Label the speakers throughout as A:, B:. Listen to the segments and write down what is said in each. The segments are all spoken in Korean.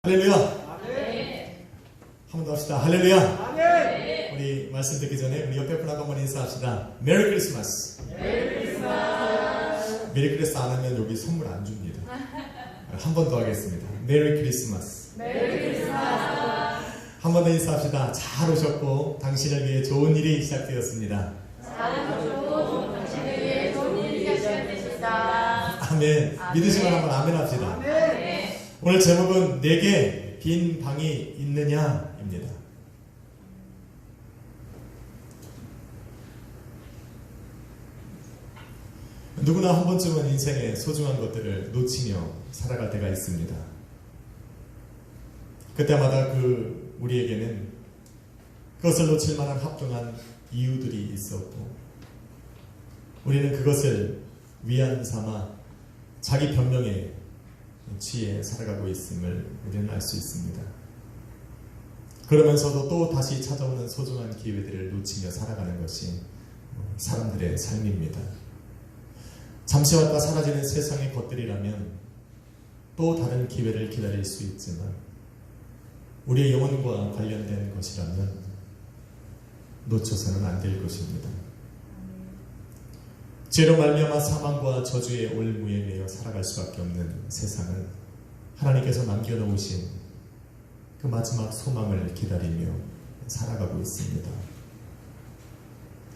A: 할렐루야.
B: 아멘.
A: 한 번 더 합시다. 할렐루야.
B: 아멘.
A: 우리 말씀 듣기 전에 우리 옆에 분하고 한번 인사합시다. 메리 크리스마스.
B: 메리 크리스마스.
A: 메리 크리스마스 안 하면 여기 선물 안 줍니다. 한 번 더 하겠습니다. 메리 크리스마스.
B: 메리 크리스마스.
A: 한 번 더 인사합시다. 잘 오셨고 당신을 위해 좋은 일이 시작되었습니다.
B: 잘 오셨고 당신을 위해 좋은 일이 시작되셨다.
A: 아멘.
B: 아멘.
A: 믿으시면 한번 아멘 합시다.
B: 아멘.
A: 오늘 제목은 내게 빈 방이 있느냐입니다. 누구나 한 번쯤은 인생의 소중한 것들을 놓치며 살아갈 때가 있습니다. 그때마다 우리에게는 그것을 놓칠 만한 합당한 이유들이 있었고 우리는 그것을 위안 삼아 자기 변명에 취해 살아가고 있음을 우리는 알 수 있습니다. 그러면서도 또 다시 찾아오는 소중한 기회들을 놓치며 살아가는 것이 사람들의 삶입니다. 잠시 왔다 사라지는 세상의 것들이라면 또 다른 기회를 기다릴 수 있지만 우리의 영혼과 관련된 것이라면 놓쳐서는 안 될 것입니다. 죄로 말미암아 사망과 저주의 올무에 매여 살아갈 수밖에 없는 세상은 하나님께서 남겨놓으신 그 마지막 소망을 기다리며 살아가고 있습니다.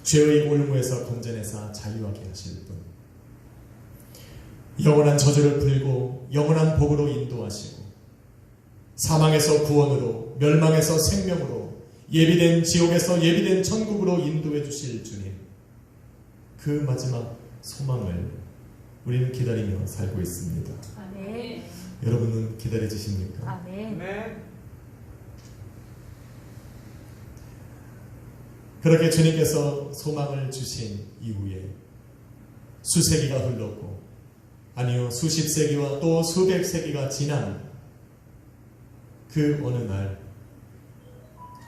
A: 죄의 올무에서 건져내사 자유하게 하실 분, 영원한 저주를 풀고 영원한 복으로 인도하시고 사망에서 구원으로 멸망에서 생명으로 예비된 지옥에서 예비된 천국으로 인도해 주실 주님, 그 마지막 소망을 우리는 기다리며 살고 있습니다.
B: 아멘.
A: 여러분은 기다려지십니까?
B: 아멘.
A: 그렇게 주님께서 소망을 주신 이후에 수세기가 흘렀고 아니요 수십 세기와 또 수백 세기가 지난 그 어느 날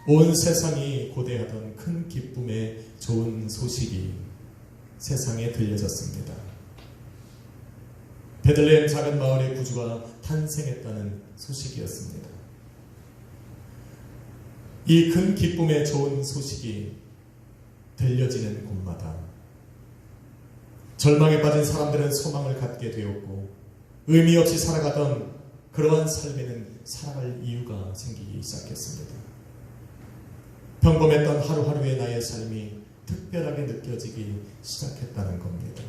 A: 온 세상이 고대하던 큰 기쁨의 좋은 소식이 세상에 들려졌습니다. 베들레헴 작은 마을의 구주가 탄생했다는 소식이었습니다. 이 큰 기쁨의 좋은 소식이 들려지는 곳마다 절망에 빠진 사람들은 소망을 갖게 되었고 의미 없이 살아가던 그러한 삶에는 살아갈 이유가 생기기 시작했습니다. 평범했던 하루하루의 나의 삶이 특별하게 느껴지기 시작했다는 겁니다.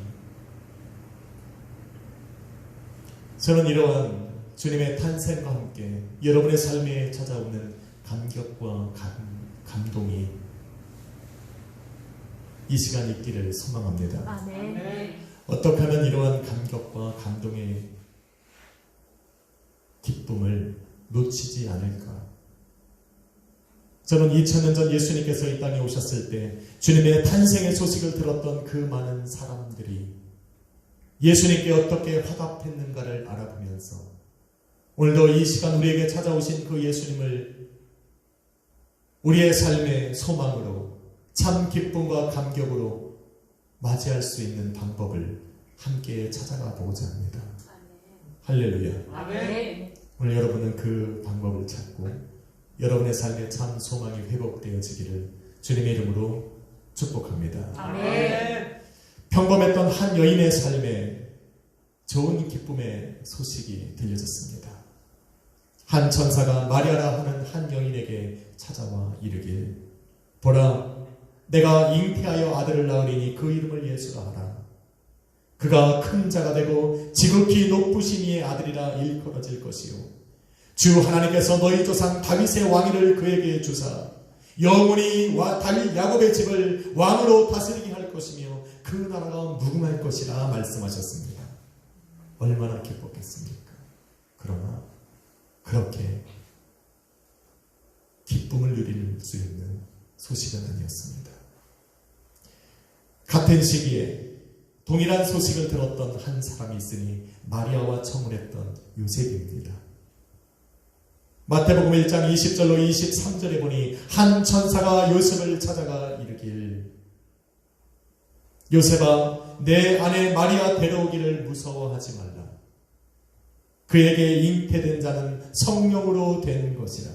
A: 저는 이러한 주님의 탄생과 함께 여러분의 삶에 찾아오는 감격과 감동이 이 시간 있기를 소망합니다.
B: 아멘.
A: 어떻게 하면 이러한 감격과 감동의 기쁨을 놓치지 않을까? 저는 2000년 전 예수님께서 이 땅에 오셨을 때 주님의 탄생의 소식을 들었던 그 많은 사람들이 예수님께 어떻게 화답했는가를 알아보면서 오늘도 이 시간 우리에게 찾아오신 그 예수님을 우리의 삶의 소망으로 참 기쁨과 감격으로 맞이할 수 있는 방법을 함께 찾아가 보고자 합니다. 할렐루야.
B: 아멘.
A: 오늘 여러분은 그 방법을 찾고 여러분의 삶에 참 소망이 회복되어지기를 주님의 이름으로 축복합니다.
B: 아멘.
A: 평범했던 한 여인의 삶에 좋은 기쁨의 소식이 들려졌습니다. 한 천사가 마리아라 하는 한 여인에게 찾아와 이르길, 보라, 내가 잉태하여 아들을 낳으리니 그 이름을 예수라 하라. 그가 큰 자가 되고 지극히 높으신 이의 아들이라 일컬어질 것이요 주 하나님께서 너희 조상 다윗의 왕위를 그에게 주사 영원히 다윗 야곱의 집을 왕으로 다스리게 할 것이며 그 나라가 무궁할 것이라 말씀하셨습니다. 얼마나 기뻤겠습니까? 그러나 그렇게 기쁨을 누릴 수 있는 소식은 아니었습니다. 같은 시기에 동일한 소식을 들었던 한 사람이 있으니 마리아와 청혼했던 요셉입니다. 마태복음 1장 20절로 23절에 보니 한 천사가 요셉을 찾아가 이르길, 요셉아, 내 아내 마리아 데려오기를 무서워하지 말라. 그에게 잉태된 자는 성령으로 된 것이라.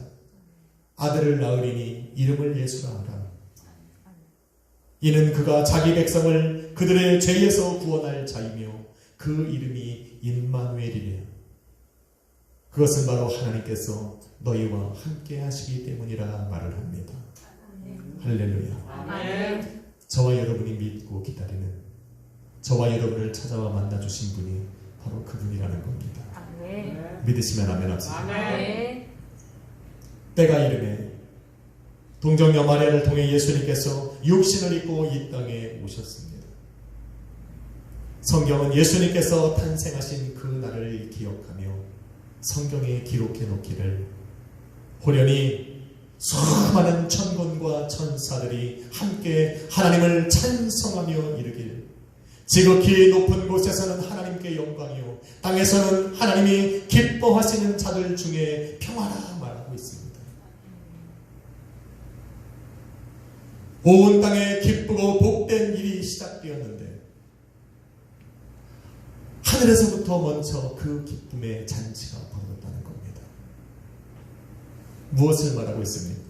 A: 아들을 낳으리니 이름을 예수라 하라. 이는 그가 자기 백성을 그들의 죄에서 구원할 자이며 그 이름이 임마누엘이라. 그것은 바로 하나님께서 너희와 함께 하시기 때문이라 말을 합니다. 할렐루야.
B: 아멘.
A: 저와 여러분이 믿고 기다리는, 저와 여러분을 찾아와 만나주신 분이 바로 그분이라는 겁니다.
B: 아멘.
A: 믿으시면 아멘 합시다.
B: 아멘.
A: 때가 이르매 동정녀 마리아를 통해 예수님께서 육신을 입고 이 땅에 오셨습니다. 성경은 예수님께서 탄생하신 그 날을 기억하며 성경에 기록해 놓기를 호련히 수많은 천군과 천사들이 함께 하나님을 찬송하며 이르길, 지극히 높은 곳에서는 하나님께 영광이요 땅에서는 하나님이 기뻐하시는 자들 중에 평화라 말하고 있습니다. 온 땅에 기쁘고 복된 일이 시작되었는데 하늘에서부터 먼저 그 기쁨의 잔치가 벌어졌다는 겁니다. 무엇을 말하고 있습니까?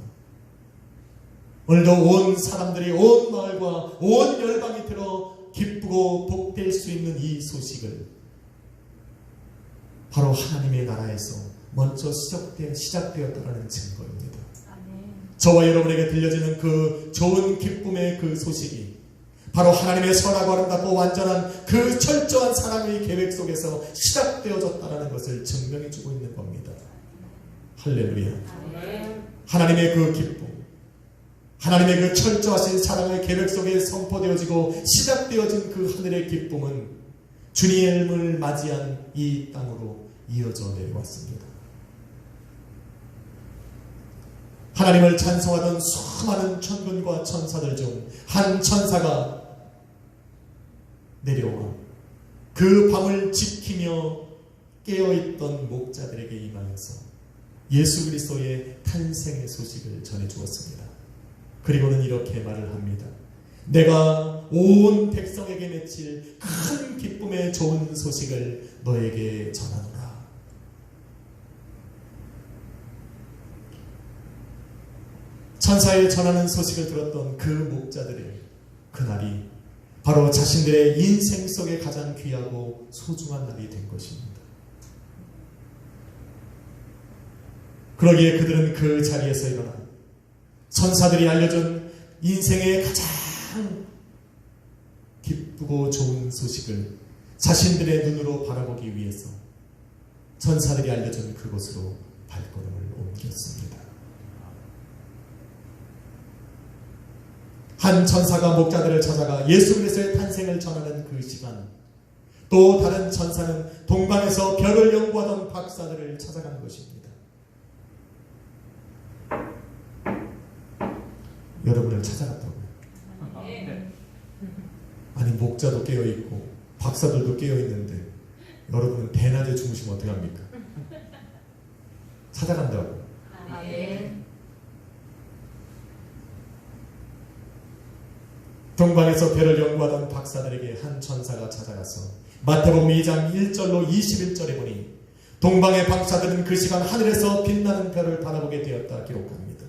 A: 오늘도 온 사람들이, 온 마을과 온 열방이 들어 기쁘고 복될 수 있는 이 소식을 바로 하나님의 나라에서 먼저 시작되었다는 증거입니다. 저와 여러분에게 들려지는 그 좋은 기쁨의 그 소식이 바로 하나님의 선하고 아름답고 완전한 그 철저한 사랑의 계획 속에서 시작되어졌다는 것을 증명해주고 있는 겁니다. 할렐루야. 하나님의 그 기쁨, 하나님의 그 철저하신 사랑의 계획 속에 선포되어지고 시작되어진 그 하늘의 기쁨은 주님을 맞이한 이 땅으로 이어져 내려왔습니다. 하나님을 찬송하던 수많은 천군과 천사들 중 한 천사가 내려와 그 밤을 지키며 깨어있던 목자들에게 임하여서 예수 그리스도의 탄생의 소식을 전해주었습니다. 그리고는 이렇게 말을 합니다. 내가 온 백성에게 맺힐 큰 기쁨의 좋은 소식을 너에게 전하노라. 천사의 전하는 소식을 들었던 그 목자들의 그날이 바로 자신들의 인생 속에 가장 귀하고 소중한 날이 된 것입니다. 그러기에 그들은 그 자리에서 일어나 천사들이 알려준 인생의 가장 기쁘고 좋은 소식을 자신들의 눈으로 바라보기 위해서 천사들이 알려준 그곳으로 발걸음을 옮겼습니다. 한 천사가 목자들을 찾아가 예수 그리스도의 탄생을 전하는 그 시간, 또 다른 천사는 동방에서 별을 연구하던 박사들을 찾아간 것입니다. 여러분을 찾아갔다고요. 아니 목자도 깨어있고 박사들도 깨어있는데 여러분은 대낮에 주무시면 어떻게 합니까? 찾아간다고.
B: 아멘.
A: 동방에서 별을 연구하던 박사들에게 한 천사가 찾아가서 마태복음 2장 1절로 21절에 보니 동방의 박사들은 그 시간 하늘에서 빛나는 별을 바라보게 되었다 기록합니다.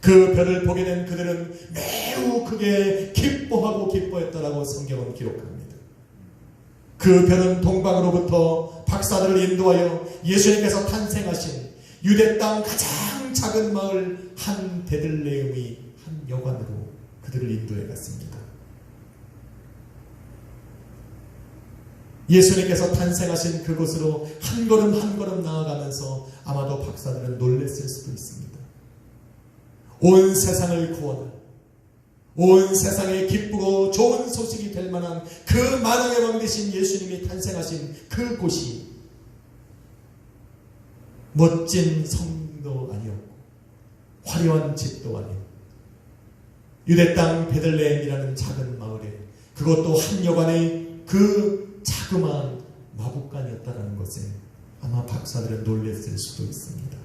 A: 그 별을 보게 된 그들은 매우 크게 기뻐하고 기뻐했다라고 성경은 기록합니다. 그 별은 동방으로부터 박사들을 인도하여 예수님께서 탄생하신 유대 땅 가장 작은 마을 한 베들레헴의 한 여관으로 그들을 인도해 갔습니다. 예수님께서 탄생하신 그곳으로 한 걸음 한 걸음 나아가면서 아마도 박사들은 놀랐을 수도 있습니다. 온 세상을 구원할, 온 세상에 기쁘고 좋은 소식이 될 만한 그 만왕의 왕 되신 예수님이 탄생하신 그곳이 멋진 성도 아니었고 화려한 집도 아니었고 유대 땅 베들레헴이라는 작은 마을에 그것도 한 여관의 그 자그마한 마구간이었다는 것에 아마 박사들은 놀랐을 수도 있습니다.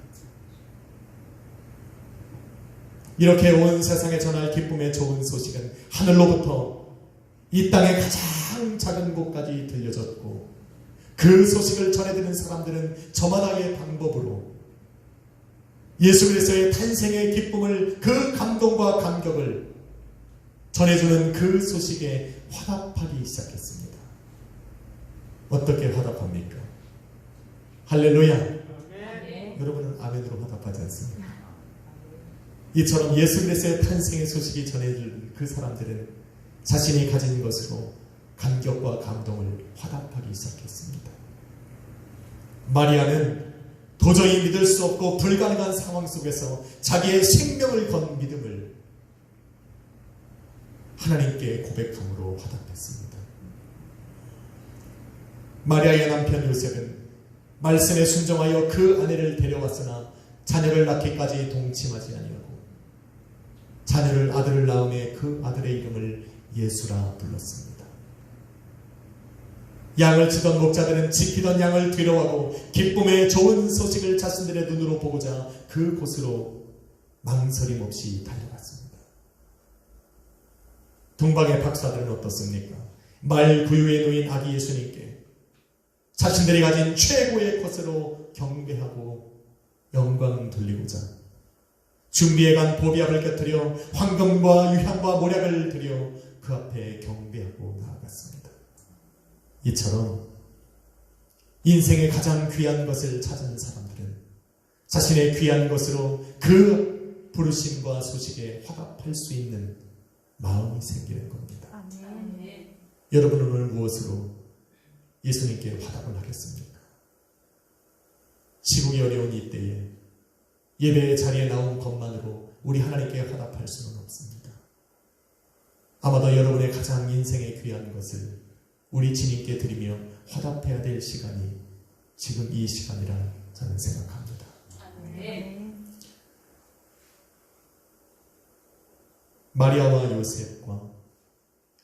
A: 이렇게 온 세상에 전할 기쁨의 좋은 소식은 하늘로부터 이 땅의 가장 작은 곳까지 들려졌고 그 소식을 전해드리는 사람들은 저마다의 방법으로 예수 그리스도의 탄생의 기쁨을, 그 감동과 감격을 전해주는 그 소식에 화답하기 시작했습니다. 어떻게 화답합니까? 할렐루야. 여러분은 아멘으로 화답하지 않습니까? 이처럼 예수 그리스도의 탄생의 소식이 전해질 그 사람들은 자신이 가진 것으로 감격과 감동을 화답하기 시작했습니다. 마리아는 도저히 믿을 수 없고 불가능한 상황 속에서 자기의 생명을 건 믿음을 하나님께 고백함으로 화답했습니다. 마리아의 남편 요셉은 말씀에 순종하여 그 아내를 데려왔으나 자녀를 낳기까지 동침하지 아니하고 자녀를 아들을 낳음에 그 아들의 이름을 예수라 불렀습니다. 양을 치던 목자들은 지키던 양을 두려워하고 기쁨의 좋은 소식을 자신들의 눈으로 보고자 그곳으로 망설임 없이 달려갔습니다. 동방의 박사들은 어떻습니까? 말 구유에 놓인 아기 예수님께 자신들이 가진 최고의 것으로 경배하고 영광 돌리고자 준비해간 보비압을 곁들여 황금과 유향과 모략을 드려 그 앞에 경배하고 나아갔습니다. 이처럼 인생의 가장 귀한 것을 찾은 사람들은 자신의 귀한 것으로 그 부르심과 소식에 화답할 수 있는 마음이 생기는 겁니다.
B: 아멘.
A: 여러분은 오늘 무엇으로 예수님께 화답을 하겠습니까? 시국이 어려운 이때에 예배의 자리에 나온 것만으로 우리 하나님께 화답할 수는 없습니다. 아마도 여러분의 가장 인생의 귀한 것을 우리 주님께 드리며 화답해야 될 시간이 지금 이 시간이라 저는 생각합니다.
B: 아멘.
A: 마리아와 요셉과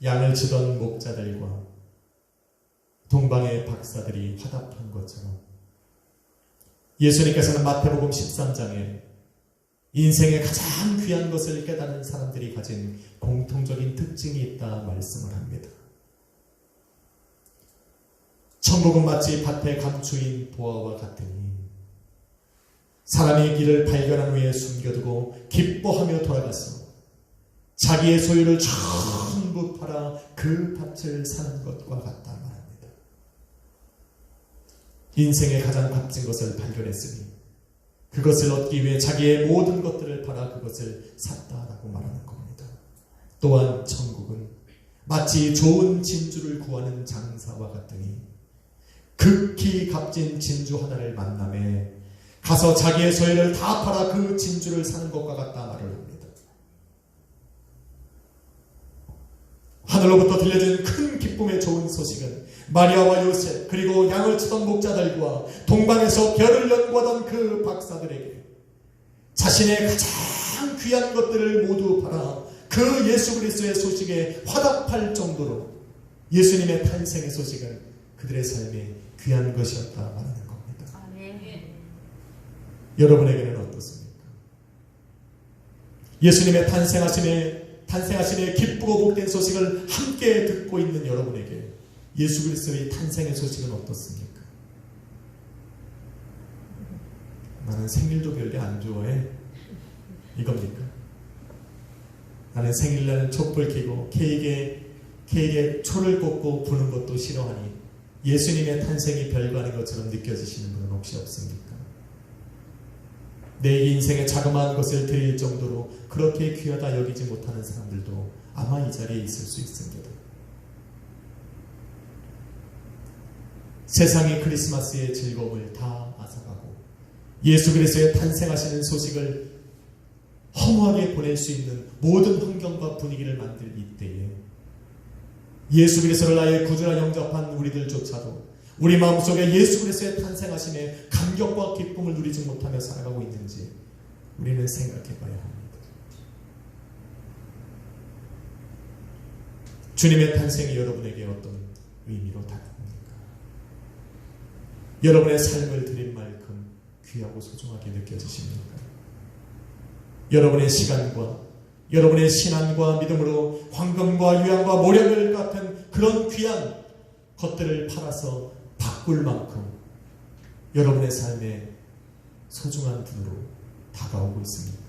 A: 양을 치던 목자들과 동방의 박사들이 화답한 것처럼 예수님께서는 마태복음 13장에 인생의 가장 귀한 것을 깨닫는 사람들이 가진 공통적인 특징이 있다 말씀을 합니다. 천국은 마치 밭에 감추인 보화와 같으니 사람이 길을 발견한 후에 숨겨두고 기뻐하며 돌아가서 자기의 소유를 전부 팔아 그 밭을 사는 것과 같다 말합니다. 인생의 가장 값진 것을 발견했으니 그것을 얻기 위해 자기의 모든 것들을 팔아 그것을 샀다라고 말하는 겁니다. 또한 천국은 마치 좋은 진주를 구하는 장사와 같으니 극히 값진 진주 하나를 만남에 가서 자기의 소유를 다 팔아 그 진주를 사는 것과 같다 말을 합니다. 하늘로부터 들려진 큰 기쁨의 좋은 소식은 마리아와 요셉 그리고 양을 치던 목자들과 동방에서 별을 연구하던 그 박사들에게 자신의 가장 귀한 것들을 모두 팔아 그 예수 그리스도의 소식에 화답할 정도로 예수님의 탄생의 소식은 그들의 삶에 귀한 것이었다 말하는 겁니다.
B: 아멘.
A: 여러분에게는 어떻습니까? 예수님의 탄생하심에 기쁘고 복된 소식을 함께 듣고 있는 여러분에게 예수 그리스도의 탄생의 소식은 어떻습니까? 나는 생일도 별로 안 좋아해. 이겁니까? 나는 생일날은 촛불 켜고 케이크에 초를 꽂고 부는 것도 싫어하니 예수님의 탄생이 별거 아닌 것처럼 느껴지시는 분은 혹시 없습니까? 내 인생의 자그마한 것을 드릴 정도로 그렇게 귀하다 여기지 못하는 사람들도 아마 이 자리에 있을 수 있습니다. 세상의 크리스마스의 즐거움을 다 앗아가고 예수 그리스도의 탄생하시는 소식을 허무하게 보낼 수 있는 모든 환경과 분위기를 만들 이때에 예수 그리스도를 나의 구주라 영접한 우리들조차도 우리 마음속에 예수 그리스도의 탄생하심에 감격과 기쁨을 누리지 못하며 살아가고 있는지 우리는 생각해 봐야 합니다. 주님의 탄생이 여러분에게 어떤 의미로 다가옵니까? 여러분의 삶을 드린 만큼 귀하고 소중하게 느껴지십니까? 여러분의 시간과 여러분의 신앙과 믿음으로 황금과 유향과 모략을 같은 그런 귀한 것들을 팔아서 바꿀 만큼 여러분의 삶에 소중한 분으로 다가오고 있습니다.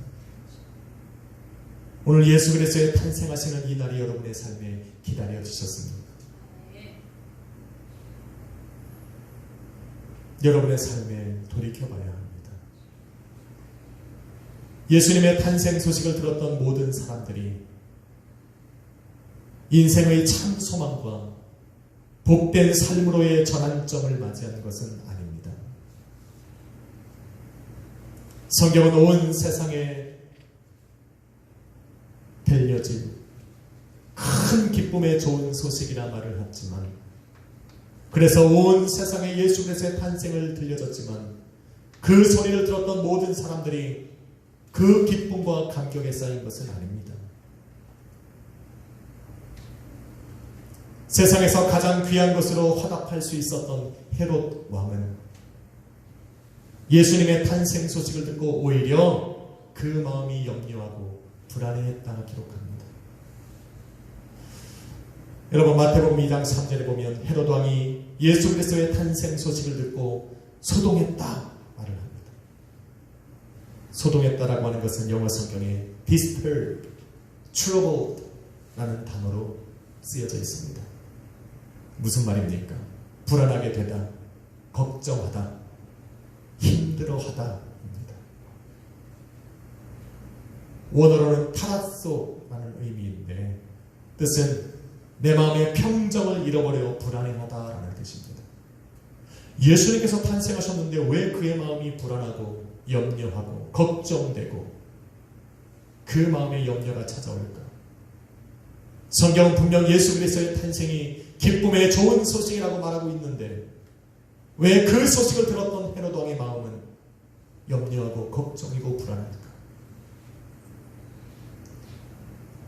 A: 오늘 예수 그리스도의 탄생하시는 이 날이 여러분의 삶에 기다려 주셨습니다. 여러분의 삶에 돌이켜봐야 합니다. 예수님의 탄생 소식을 들었던 모든 사람들이 인생의 참 소망과 복된 삶으로의 전환점을 맞이하는 것은 아닙니다. 성경은 온 세상에 들려진 큰 기쁨의 좋은 소식이라 말을 했지만, 그래서 온 세상에 예수 그리스도의 탄생을 들려졌지만 그 소리를 들었던 모든 사람들이 그 기쁨과 감격에 쌓인 것은 아닙니다. 세상에서 가장 귀한 것으로 화답할 수 있었던 헤롯 왕은 예수님의 탄생 소식을 듣고 오히려 그 마음이 염려하고 불안해했다 기록합니다. 여러분, 마태복음 2장 3절에 보면 헤롯 왕이 예수 그리스도의 탄생 소식을 듣고 소동했다 말을 합니다. 소동했다라고 하는 것은 영어 성경에 disturbed, troubled 라는 단어로 쓰여져 있습니다. 무슨 말입니까? 불안하게 되다, 걱정하다, 힘들어하다 입니다. 원어로는 타라소라는 의미인데 뜻은 내 마음의 평정을 잃어버려 불안해하다라는 뜻입니다. 예수님께서 탄생하셨는데 왜 그의 마음이 불안하고 염려하고 걱정되고 그 마음의 염려가 찾아올까? 성경은 분명 예수 그리스도의 탄생이 기쁨의 좋은 소식이라고 말하고 있는데 왜 그 소식을 들었던 헤롯 왕의 마음은 염려하고 걱정이고 불안할까?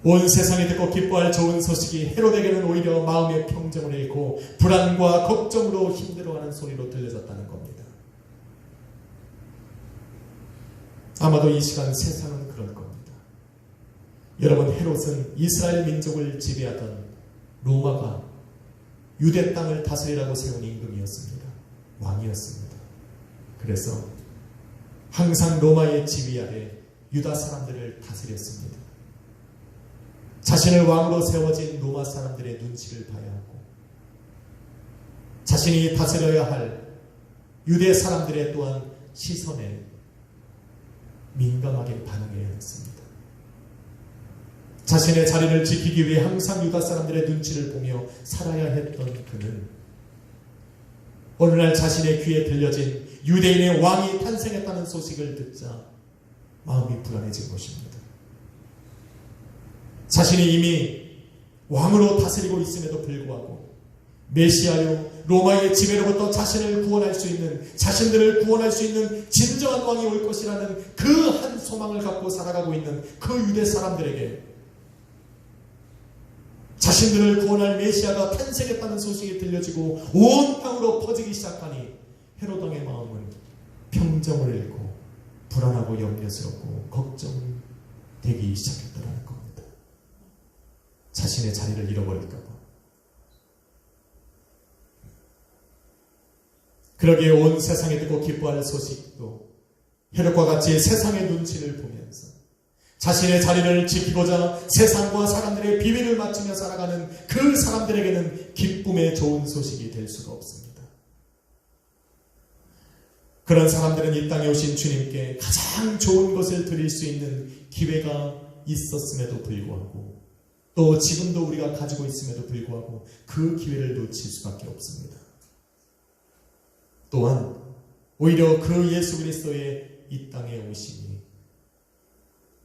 A: 온 세상이 듣고 기뻐할 좋은 소식이 헤롯에게는 오히려 마음의 평정을 잃고 불안과 걱정으로 힘들어하는 소리로 들려졌다는 겁니다. 아마도 이 시간 세상은 그럴 겁니다. 여러분, 헤롯은 이스라엘 민족을 지배하던 로마가 유대 땅을 다스리라고 세운 임금이었습니다. 왕이었습니다. 그래서 항상 로마의 지휘 아래 유다 사람들을 다스렸습니다. 자신을 왕으로 세워진 로마 사람들의 눈치를 봐야 하고 자신이 다스려야 할 유대 사람들의 또한 시선에 민감하게 반응해야 했습니다. 자신의 자리를 지키기 위해 항상 유다 사람들의 눈치를 보며 살아야 했던 그는 어느 날 자신의 귀에 들려진 유대인의 왕이 탄생했다는 소식을 듣자 마음이 불안해진 것입니다. 자신이 이미 왕으로 다스리고 있음에도 불구하고 메시아요 로마의 지배로부터 자신을 구원할 수 있는, 자신들을 구원할 수 있는 진정한 왕이 올 것이라는 그 한 소망을 갖고 살아가고 있는 그 유대 사람들에게 자신들을 구원할 메시아가 탄생했다는 소식이 들려지고 온 땅으로 퍼지기 시작하니 헤롯 왕의 마음은 평정을 잃고 불안하고 염려스럽고 걱정되기 시작했다는 겁니다. 자신의 자리를 잃어버릴까 봐. 그러기에 온 세상에 듣고 기뻐할 소식도 헤롯과 같이 세상의 눈치를 보면서 자신의 자리를 지키고자 세상과 사람들의 비밀을 맞추며 살아가는 그 사람들에게는 기쁨의 좋은 소식이 될 수가 없습니다. 그런 사람들은 이 땅에 오신 주님께 가장 좋은 것을 드릴 수 있는 기회가 있었음에도 불구하고 또 지금도 우리가 가지고 있음에도 불구하고 그 기회를 놓칠 수밖에 없습니다. 또한 오히려 그 예수 그리스도의 이 땅에 오심이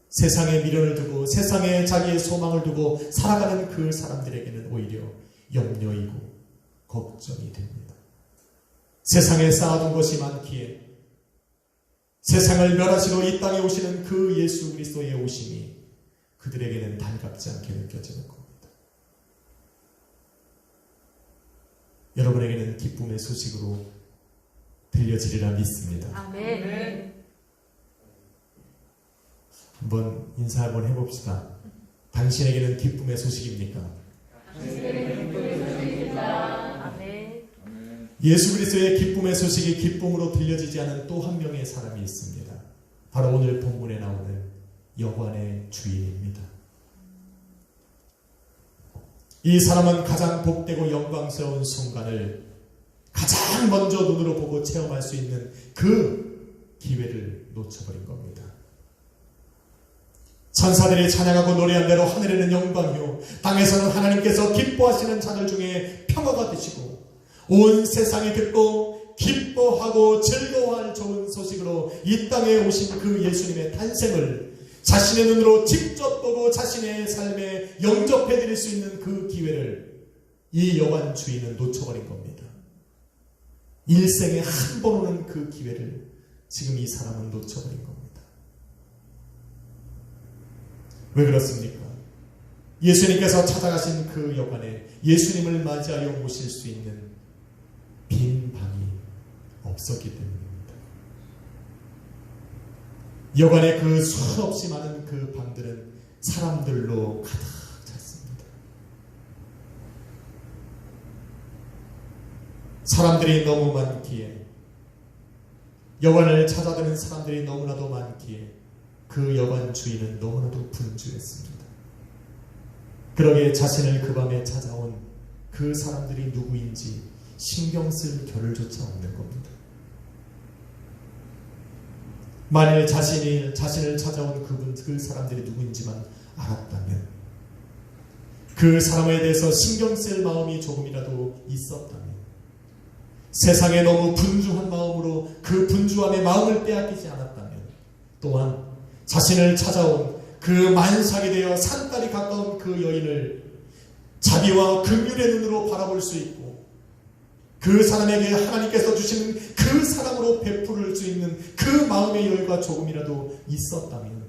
A: 세상에 미련을 두고 세상에 자기의 소망을 두고 살아가는 그 사람들에게는 오히려 염려이고 걱정이 됩니다. 세상에 쌓아둔 것이 많기에 세상을 멸하시러 이 땅에 오시는 그 예수 그리스도의 오심이 그들에게는 달갑지 않게 느껴지는 겁니다. 여러분에게는 기쁨의 소식으로 들려지리라 믿습니다.
B: 아멘.
A: 한번 인사 한번 해봅시다. 당신에게는 기쁨의 소식입니까?
B: 당신에게는 기쁨의 소식입니다. 아멘.
A: 예수 그리스도의 기쁨의 소식이 기쁨으로 들려지지 않은 또 한 명의 사람이 있습니다. 바로 오늘 본문에 나오는 여관의 주인입니다. 이 사람은 가장 복되고 영광스러운 순간을 가장 먼저 눈으로 보고 체험할 수 있는 그 기회를 놓쳐버린 겁니다. 천사들이 찬양하고 노래한 대로 하늘에는 영광이요 땅에서는 하나님께서 기뻐하시는 자들 중에 평화가 되시고 온 세상이 듣고 기뻐하고 즐거워할 좋은 소식으로 이 땅에 오신 그 예수님의 탄생을 자신의 눈으로 직접 보고 자신의 삶에 영접해 드릴 수 있는 그 기회를 이 여관 주인은 놓쳐버린 겁니다. 일생에 한 번 오는 그 기회를 지금 이 사람은 놓쳐버린 겁니다. 왜 그렇습니까? 예수님께서 찾아가신 그 여관에 예수님을 맞이하여 모실 수 있는 빈 방이 없었기 때문입니다. 여관에 그 수없이 많은 그 방들은 사람들로 가득 찼습니다. 사람들이 너무 많기에, 여관을 찾아드는 사람들이 너무나도 많기에 그 여관 주인은 너무나도 분주했습니다. 그러기에 자신을 그 밤에 찾아온 그 사람들이 누구인지 신경 쓸 겨를조차 없는 겁니다. 만일 자신을 찾아온 그 사람들이 누구인지만 알았다면, 그 사람에 대해서 신경 쓸 마음이 조금이라도 있었다면, 세상에 너무 분주한 마음으로 그 분주함의 마음을 빼앗기지 않았다면, 또한 자신을 찾아온 그 만삭이 되어 산딸이 가까운 그 여인을 자비와 긍휼의 눈으로 바라볼 수 있고, 그 사람에게 하나님께서 주시는 그 사랑으로 베풀을 수 있는 그 마음의 여유가 조금이라도 있었다면,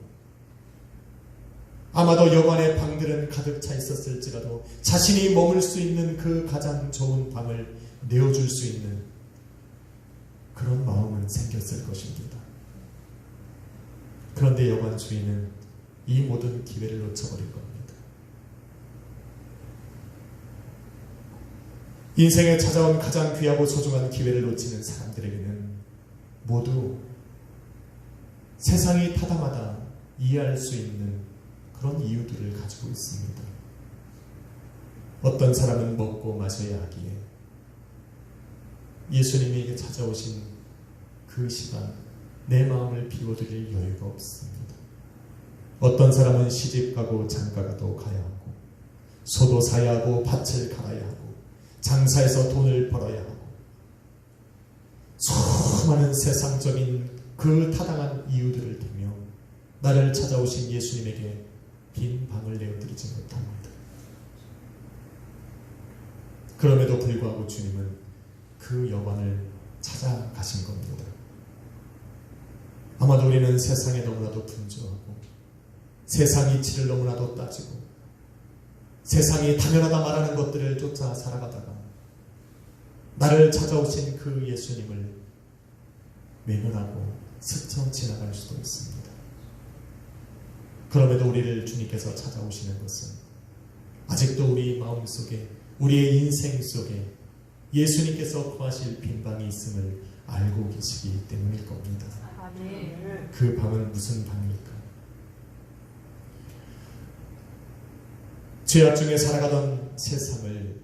A: 아마도 여관의 방들은 가득 차 있었을지라도 자신이 머물 수 있는 그 가장 좋은 방을 내어줄 수 있는 그런 마음은 생겼을 것입니다. 그런데 여관 주인은 이 모든 기회를 놓쳐버린 겁니다. 인생에 찾아온 가장 귀하고 소중한 기회를 놓치는 사람들에게는 모두 세상이 타다마다 이해할 수 있는 그런 이유들을 가지고 있습니다. 어떤 사람은 먹고 마셔야 하기에 예수님에게 찾아오신 그 시간 내 마음을 비워드릴 여유가 없습니다. 어떤 사람은 시집가고 장가가도 가야 하고 소도 사야 하고 밭을 갈아야 하고 장사해서 돈을 벌어야 하고 수많은 세상적인 그 타당한 이유들을 대며 나를 찾아오신 예수님에게 빈 방을 내어드리지 못합니다. 그럼에도 불구하고 주님은 그 여관을 찾아가신 겁니다. 아마도 우리는 세상에 너무나도 분주하고 세상 이치를 너무나도 따지고 세상이 당연하다 말하는 것들을 쫓아 살아가다가 나를 찾아오신 그 예수님을 외면하고 스쳐 지나갈 수도 있습니다. 그럼에도 우리를 주님께서 찾아오시는 것은 아직도 우리 마음속에, 우리의 인생 속에 예수님께서 거하실 빈방이 있음을 알고 계시기 때문일 겁니다. 그 방은 무슨 방일까? 죄악 중에 살아가던 세상을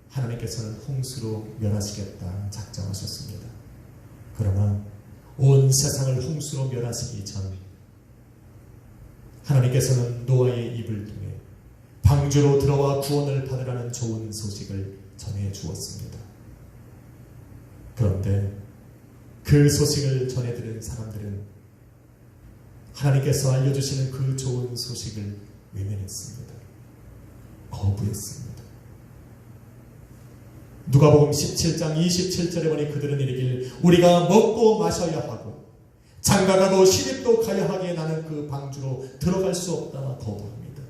A: 하나님께서는 홍수로 멸하시겠다 작정하셨습니다. 그러나 온 세상을 홍수로 멸하시기 전 하나님께서는 노아의 입을 통해 방주로 들어와 구원을 받으라는 좋은 소식을 전해 주었습니다. 그런데 그 소식을 전해 들은 사람들은 하나님께서 알려주시는 그 좋은 소식을 외면했습니다. 거부했습니다. 누가복음 17장 27절에 보니 그들은 이르길 우리가 먹고 마셔야 하고 장가가고 시집도 가야 하기에 나는 그 방주로 들어갈 수 없다 거부합니다.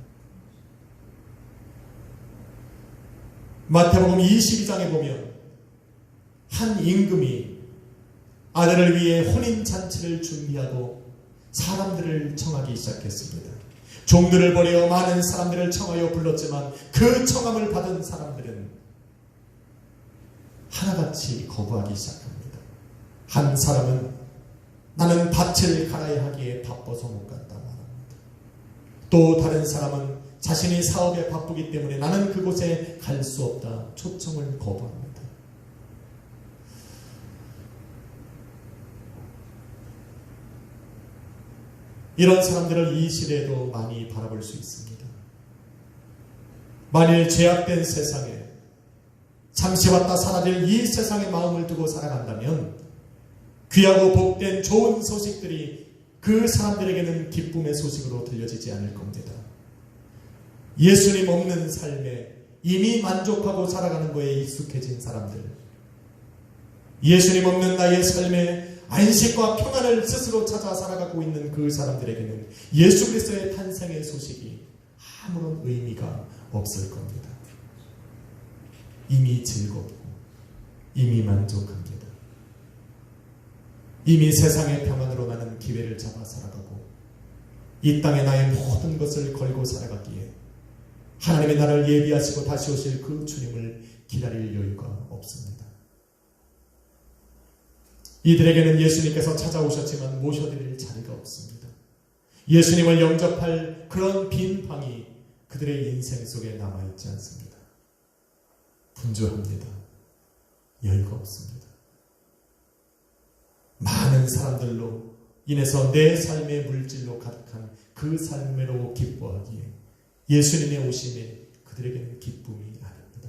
A: 마태복음 22장에 보면 한 임금이 아들을 위해 혼인잔치를 준비하고 사람들을 청하기 시작했습니다. 종들을 보내어 많은 사람들을 청하여 불렀지만 그 청함을 받은 사람들은 하나같이 거부하기 시작합니다. 한 사람은 나는 밭을 갈아야 하기에 바빠서 못 간다 말합니다. 또 다른 사람은 자신이 사업에 바쁘기 때문에 나는 그곳에 갈 수 없다 초청을 거부합니다. 이런 사람들을 이 시대에도 많이 바라볼 수 있습니다. 만일 죄악된 세상에 잠시 왔다 사라질 이 세상의 마음을 두고 살아간다면 귀하고 복된 좋은 소식들이 그 사람들에게는 기쁨의 소식으로 들려지지 않을 겁니다. 예수님 없는 삶에 이미 만족하고 살아가는 거에 익숙해진 사람들, 예수님 없는 나의 삶에 안식과 평안을 스스로 찾아 살아가고 있는 그 사람들에게는 예수 그리스도의 탄생의 소식이 아무런 의미가 없을 겁니다. 이미 즐겁고 이미 만족합니다. 이미 세상의 평안으로 나는 기회를 잡아 살아가고 이 땅에 나의 모든 것을 걸고 살아갔기에 하나님의 나를 예비하시고 다시 오실 그 주님을 기다릴 여유가 없습니다. 이들에게는 예수님께서 찾아오셨지만 모셔드릴 자리가 없습니다. 예수님을 영접할 그런 빈 방이 그들의 인생 속에 남아있지 않습니다. 분주합니다. 여유가 없습니다. 많은 사람들로 인해서 내 삶의 물질로 가득한 그 삶으로 기뻐하기에 예수님의 오심에 그들에게는 기쁨이 아닙니다.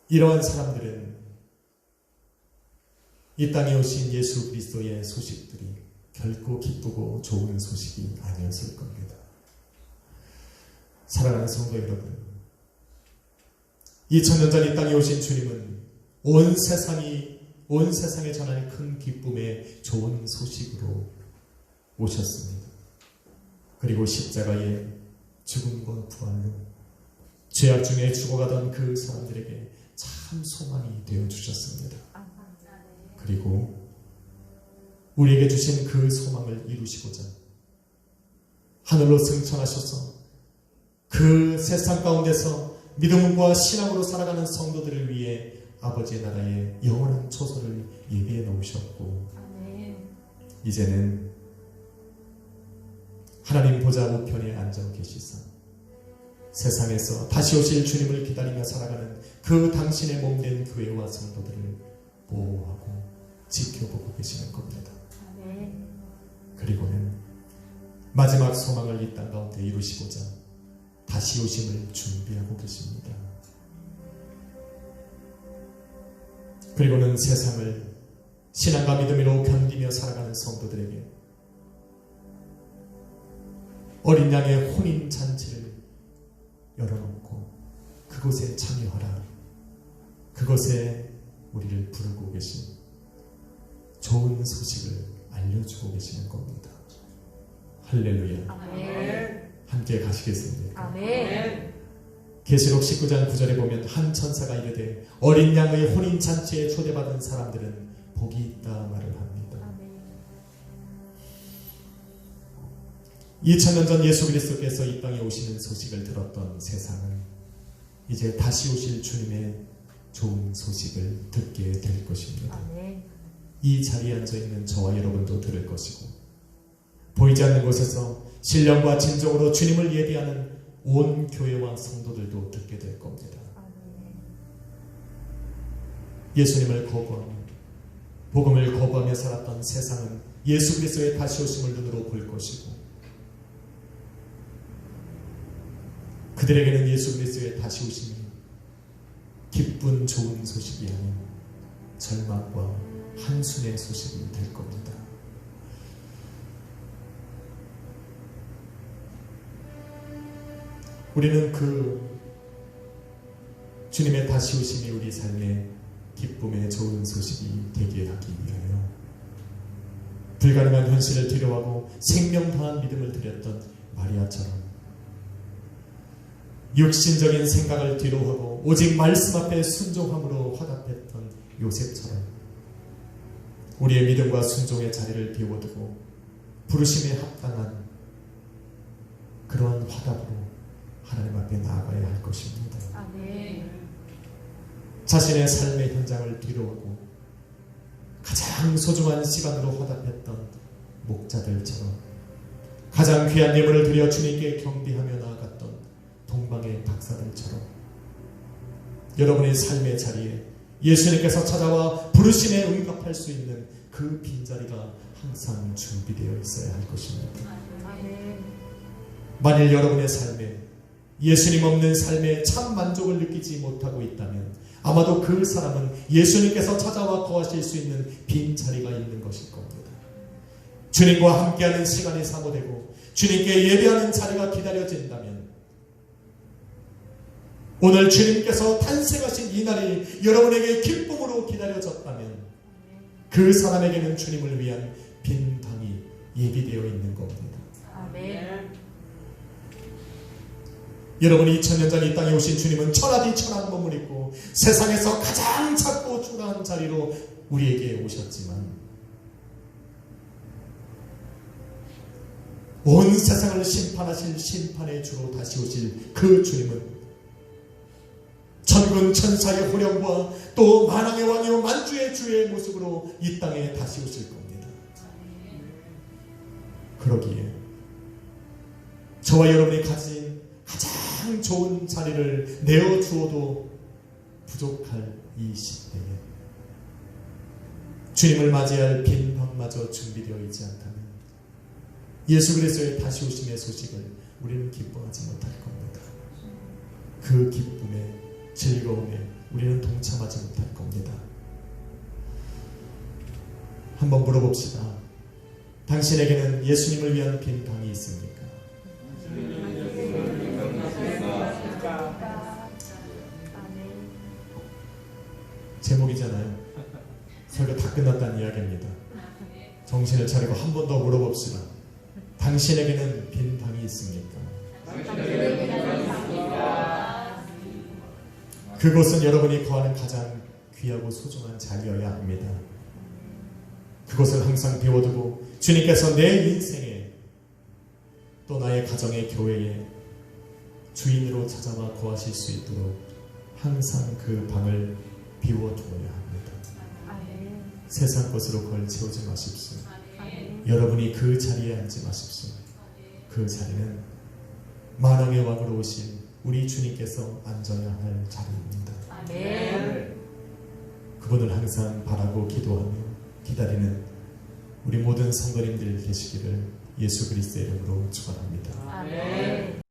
A: 이러한 사람들은 이 땅에 오신 예수 그리스도의 소식들이 결코 기쁘고 좋은 소식이 아니었을 겁니다. 사랑하는 성도 여러분, 2000년 전 이 땅에 오신 주님은 온 세상에 전할 큰 기쁨의 좋은 소식으로 오셨습니다. 그리고 십자가의 죽음과 부활로 죄악 중에 죽어가던 그 사람들에게 참 소망이 되어주셨습니다. 그리고 우리에게 주신 그 소망을 이루시고자 하늘로 승천하셔서 그 세상 가운데서 믿음과 신앙으로 살아가는 성도들을 위해 아버지의 나라에 영원한 초소를 예비해 놓으셨고 이제는 하나님 보좌 우편에 앉아 계시사 세상에서 다시 오실 주님을 기다리며 살아가는 그 당신의 몸된 교회와 성도들을 보호하고 지켜보고 계시는 겁니다. 그리고는 마지막 소망을 이 땅 가운데 이루시고자 다시 오심을 준비하고 계십니다. 그리고는 세상을 신앙과 믿음으로 견디며 살아가는 성도들에게 어린 양의 혼인 잔치를 열어놓고 그곳에 참여하라. 그것에 우리를 부르고 계신 좋은 소식을 알려주고 계시는 겁니다. 할렐루야.
B: 아멘.
A: 함께 가시겠습니까?
B: 아멘.
A: 계시록 19장 9절에 보면 한 천사가 이르되 어린 양의 혼인 잔치에 초대받은 사람들은 복이 있다 말을 합니다.
B: 아멘.
A: 2000년 전 예수 그리스도께서 이 땅에 오시는 소식을 들었던 세상은 이제 다시 오실 주님의 좋은 소식을 듣게 될 것입니다.
B: 아멘.
A: 이 자리에 앉아있는 저와 여러분도 들을 것이고 보이지 않는 곳에서 신령과 진정으로 주님을 예비하는 온 교회와 성도들도 듣게 될 겁니다. 예수님을 거부하며 복음을 거부하며 살았던 세상은 예수 그리스도의 다시 오심을 눈으로 볼 것이고 그들에게는 예수 그리스도의 다시 오심이 기쁜 좋은 소식이 아닌 절망과 한숨의 소식이 될 겁니다. 우리는 그 주님의 다시 오심이 우리 삶의 기쁨의 좋은 소식이 되게 하기 위하여 불가능한 현실을 두려워하고 생명 다한 믿음을 드렸던 마리아처럼 육신적인 생각을 뒤로하고 오직 말씀 앞에 순종함으로 화답했던 요셉처럼 우리의 믿음과 순종의 자리를 비워두고 부르심에 합당한 그러한 화답으로 하나님 앞에 나아가야 할 것입니다.
B: 아멘.
A: 자신의 삶의 현장을 뒤로하고 가장 소중한 시간으로 화답했던 목자들처럼 가장 귀한 예물을 드려 주님께 경배하며 나아갔던 동방의 박사들처럼 여러분의 삶의 자리에 예수님께서 찾아와 부르심에 응답할 수 있는 그 빈자리가 항상 준비되어 있어야 할 것입니다.
B: 아멘.
A: 만일 여러분의 삶에 예수님 없는 삶에 참 만족을 느끼지 못하고 있다면 아마도 그 사람은 예수님께서 찾아와 거하실 수 있는 빈자리가 있는 것일 겁니다. 주님과 함께하는 시간이 사모되고 주님께 예배하는 자리가 기다려진다면 오늘 주님께서 탄생하신 이 날이 여러분에게 기쁨으로 기다려졌다면 그 사람에게는 주님을 위한 빈 방이 예비되어 있는 겁니다.
B: 아멘.
A: 여러분이 2000년 전 이 땅에 오신 주님은 천하디 천한 몸을 입고 세상에서 가장 작고 초라한 자리로 우리에게 오셨지만 온 세상을 심판하실 심판의 주로 다시 오실 그 주님은 천군 천사의 호령과 또 만왕의 왕이요 만주의 주의 모습으로 이 땅에 다시 오실 겁니다. 그러기에 저와 여러분이 가진 가장 좋은 자리를 내어주어도 부족할 이 시대에 주님을 맞이할 빈 방마저 준비되어 있지 않다면 예수 그리스도의 다시 오심의 소식을 우리는 기뻐하지 못할 겁니다. 그 기쁨에 즐거움에 우리는 동참하지 못할 겁니다. 한번 물어봅시다. 당신에게는 예수님을 위한 빈 방이 있습니까? 제목이잖아요. 설교 다 끝났다는 이야기입니다. 정신을 차리고 한 번 더 물어봅시다. 당신에게는 빈 방이 있습니까? 그곳은 여러분이 거하는 가장 귀하고 소중한 자리여야 합니다. 그곳을 항상 비워두고 주님께서 내 인생에 또 나의 가정의 교회에 주인으로 찾아와 거하실 수 있도록 항상 그 방을 비워두어야 합니다.
B: 아멘.
A: 세상 것으로 걸치우지 마십시오.
B: 아멘.
A: 여러분이 그 자리에 앉지 마십시오. 그 자리는 만왕의 왕으로 오신 우리 주님께서 앉아야 할 자리입니다.
B: 아멘.
A: 그분을 항상 바라고 기도하며 기다리는 우리 모든 성도님들 계시기를 예수 그리스도의 이름으로 축원합니다.
B: 아멘.